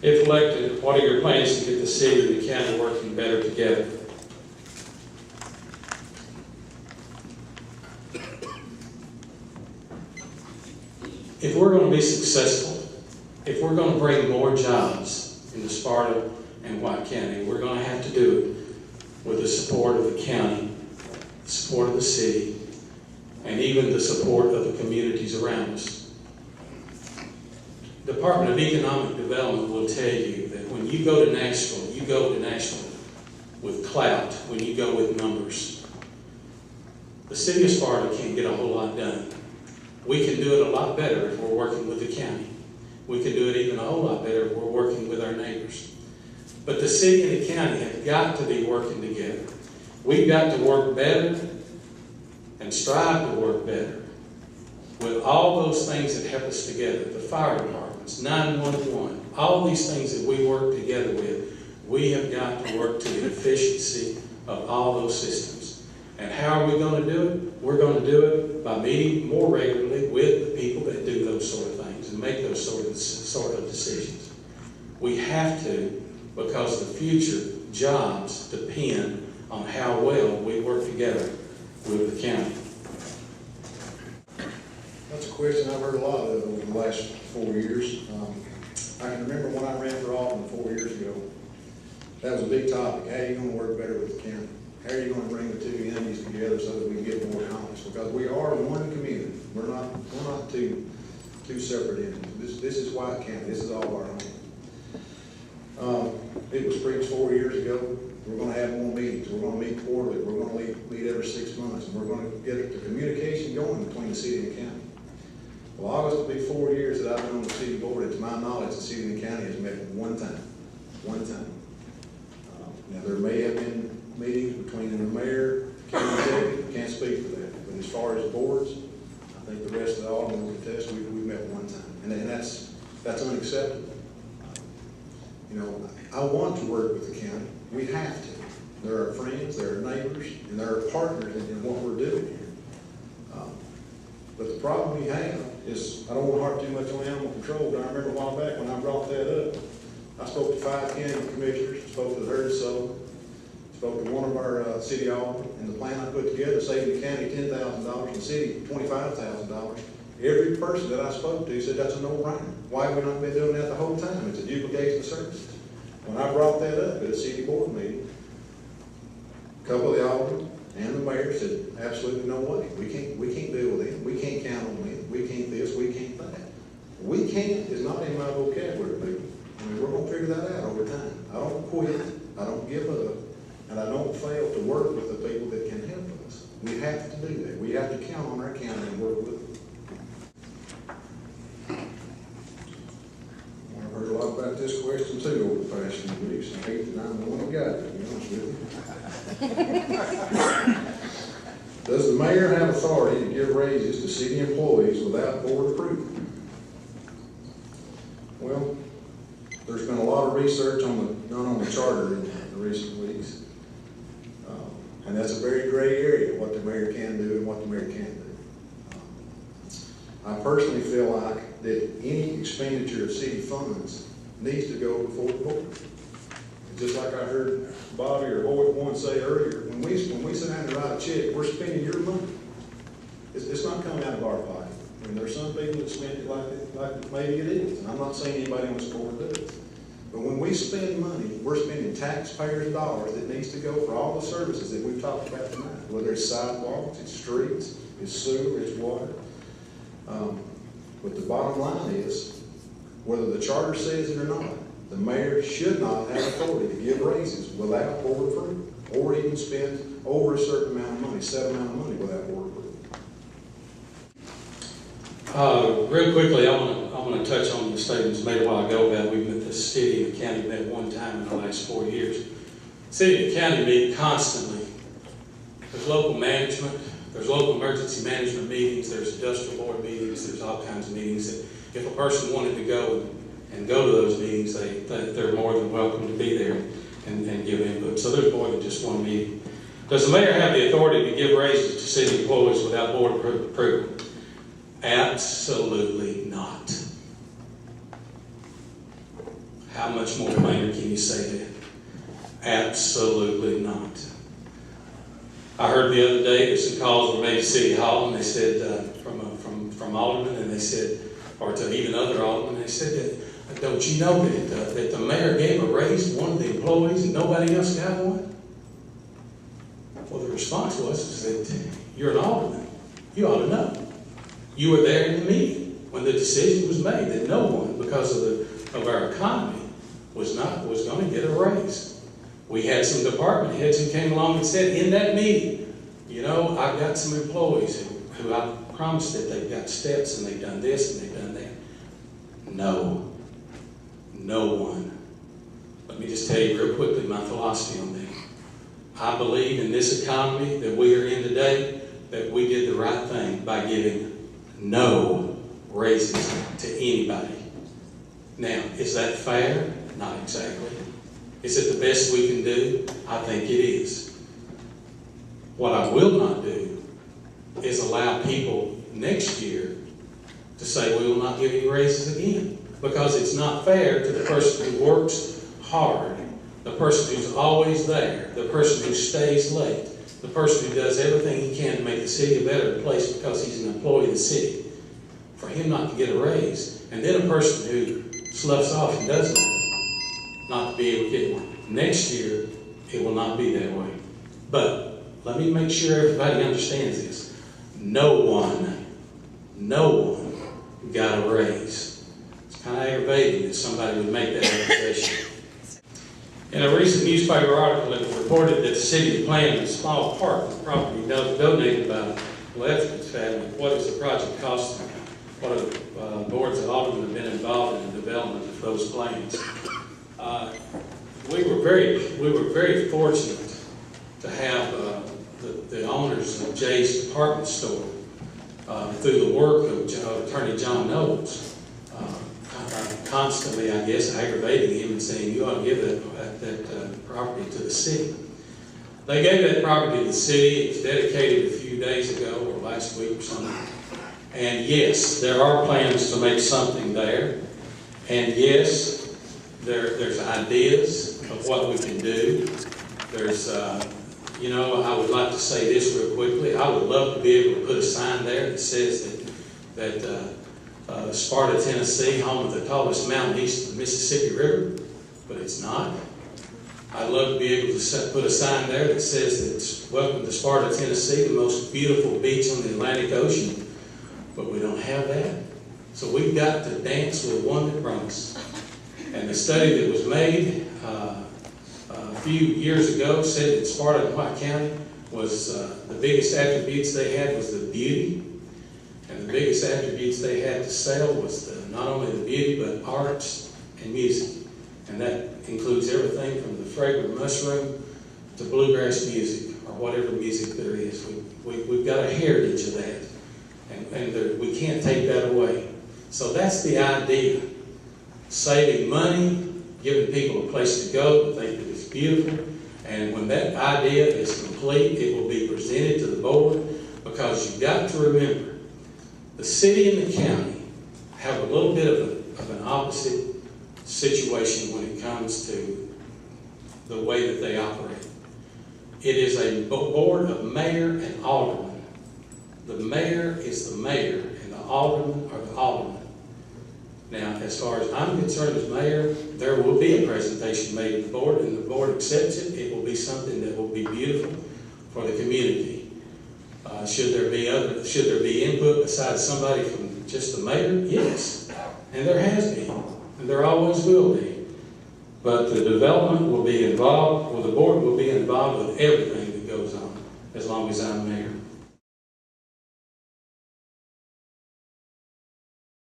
If elected, what are your plans to get the city and the county working better together? If we're going to be successful, if we're going to bring more jobs into Sparta and White County, we're going to have to do it with the support of the county, the support of the city, and even the support of the communities around us. The Department of Economic Development will tell you that when you go to Nashville, you go to Nashville with clout, when you go with numbers. The city of Sparta can't get a whole lot done. We can do it a lot better if we're working with the county. We can do it even a whole lot better if we're working with our neighbors. But the city and the county have got to be working together. We've got to work better and strive to work better with all those things that help us together. The fire departments, 911, all these things that we work together with, we have got to work to the efficiency of all those systems. And how are we going to do it? We're going to do it by meeting more regularly with the people that do those sort of things and make those sort of decisions. We have to, because the future jobs depend on how well we work together with the county. That's a question I've heard a lot of over the last 4 years. I can remember when I ran for office 4 years ago, that was a big topic. How are you going to work better with the county? How are you going to bring the two entities together so that we can get more accomplished? Because we are one community. We're not two separate entities. This is White County. This is all our home. It was preached 4 years ago. We're going to have more meetings. We're going to meet quarterly. We're going to meet every 6 months. And we're going to get the communication going between the city and the county. Well, August will be 4 years that I've been on the city board, and to my knowledge, the city and the county has met one time. One time. Now, there may have been meetings between the mayor, county executive, can't speak for that. But as far as boards, I think the rest of the aldermen will contest, we met one time. And that's unacceptable. You know, I want to work with the county. We have to. They're our friends, they're our neighbors, and they're our partners in what we're doing here. But the problem we have is, I don't want to harp too much on animal control, but I remember a while back when I brought that up, I spoke to 5 county commissioners, spoke to the herd soul, spoke to one of our city aldermen, and the plan I put together saved the county $10,000 and the city $25,000. Every person that I spoke to said that's a no-brainer. Why have we not been doing that the whole time? It's a duplication of services. When I brought that up at a city board meeting, a couple of the aldermen and the mayor said, absolutely no way. We can't deal with them. We can't count on them. We can't this, we can't that. We can't is not in my vocabulary, people. I mean, we're going to figure that out over time. I don't quit. I don't give up. And I don't fail to work with the people that can help us. We have to do that. We have to count on our county and work with them. I've heard a lot about this question too over the past few weeks. I hate that I'm the one who got it, to be honest with you. Does the mayor have authority to give raises to city employees without board approval? Well, there's been a lot of research done on the charter in the recent weeks. And that's a very gray area, what the mayor can do and what the mayor can't do. I personally feel like that any expenditure of city funds needs to go before the board. Just like I heard Bobby or Hoyte once say earlier, when we sit down and write a check, we're spending your money. It's not coming out of our pocket. I mean, there's some people that spend it like maybe it is, and I'm not saying anybody on this board does. But when we spend money, we're spending taxpayers' dollars that needs to go for all the services that we've talked about tonight, whether it's sidewalks, it's streets, it's sewer, it's water. But the bottom line is, whether the charter says it or not, the mayor should not have authority to give raises without board approval, or even spend over a certain amount of money, set amount of money without board approval. Real quickly, I want to touch on the statements made a while ago about we've met the city and the county met one time in the last 4 years. City and county meet constantly. There's local management, there's local emergency management meetings, there's industrial board meetings, there's all kinds of meetings that if a person wanted to go and go to those meetings, they're more than welcome to be there and give input. So there's more than just one meeting. Does the mayor have the authority to give raises to city employees without board approval? Absolutely not. How much more plainer can you say that? Absolutely not. I heard the other day that some calls were made to City Hall, and they said, from aldermen, and they said, or to even other aldermen, they said that, don't you know that the mayor gave a raise to one of the employees and nobody else got one? Well, the response was that you're an alderman. You ought to know. You were there in the meeting when the decision was made that no one, because of our economy, was going to get a raise. We had some department heads who came along and said in that meeting, you know, I've got some employees who I promised that they've got steps and they've done this and they've done that. No one. Let me just tell you real quickly my philosophy on that. I believe in this economy that we are in today, that we did the right thing by giving no raises to anybody. Now, is that fair? Not exactly. Is it the best we can do? I think it is. What I will not do is allow people next year to say we will not give any raises again, because it's not fair to the person who works hard, the person who's always there, the person who stays late, the person who does everything he can to make the city a better place because he's an employee of the city, for him not to get a raise, and then a person who sloughs off and does nothing, not to be able to get one. Next year, it will not be that way. But let me make sure everybody understands this. No one got a raise. It's kind of aggravating that somebody would make that accusation. In a recent newspaper article, it was reported that the city is planning a small park with property donated by the Lefkins family. What is the project costing? What are the boards and aldermen have been involved in the development of those plans? We were very fortunate to have the owners of Jay's department store through the work of Attorney John Knowles, constantly, I guess, aggravating him and saying, you ought to give that property to the city. They gave that property to the city. It was dedicated a few days ago or last week or something. And yes, there are plans to make something there. And yes, there's ideas of what we can do. There's, I would like to say this real quickly. I would love to be able to put a sign there that says that Sparta, Tennessee, home of the tallest mountain east of the Mississippi River, but it's not. I'd love to be able to put a sign there that says that it's welcome to Sparta, Tennessee, the most beautiful beach on the Atlantic Ocean, but we don't have that. So we've got to dance with one that brings. And the study that was made a few years ago said that Sparta and Hoyte County was the biggest attributes they had was the beauty. And the biggest attributes they had to sell was not only the beauty, but arts and music. And that includes everything from the fragrant mushroom to bluegrass music, or whatever music there is. We've got a heritage of that. And we can't take that away. So that's the idea. Saving money, giving people a place to go that they think is beautiful. And when that idea is complete, it will be presented to the board, because you've got to remember, the city and the county have a little bit of an opposite situation when it comes to the way that they operate. It is a board of mayor and aldermen. The mayor is the mayor, and the aldermen are the aldermen. Now, as far as I'm concerned as mayor, there will be a presentation made to the board, and the board accepts it. It will be something that will be beautiful for the community. Should there be input besides somebody from just the mayor? Yes, and there has been, and there always will be. But the development will be involved, or the board will be involved with everything that goes on, as long as I'm mayor.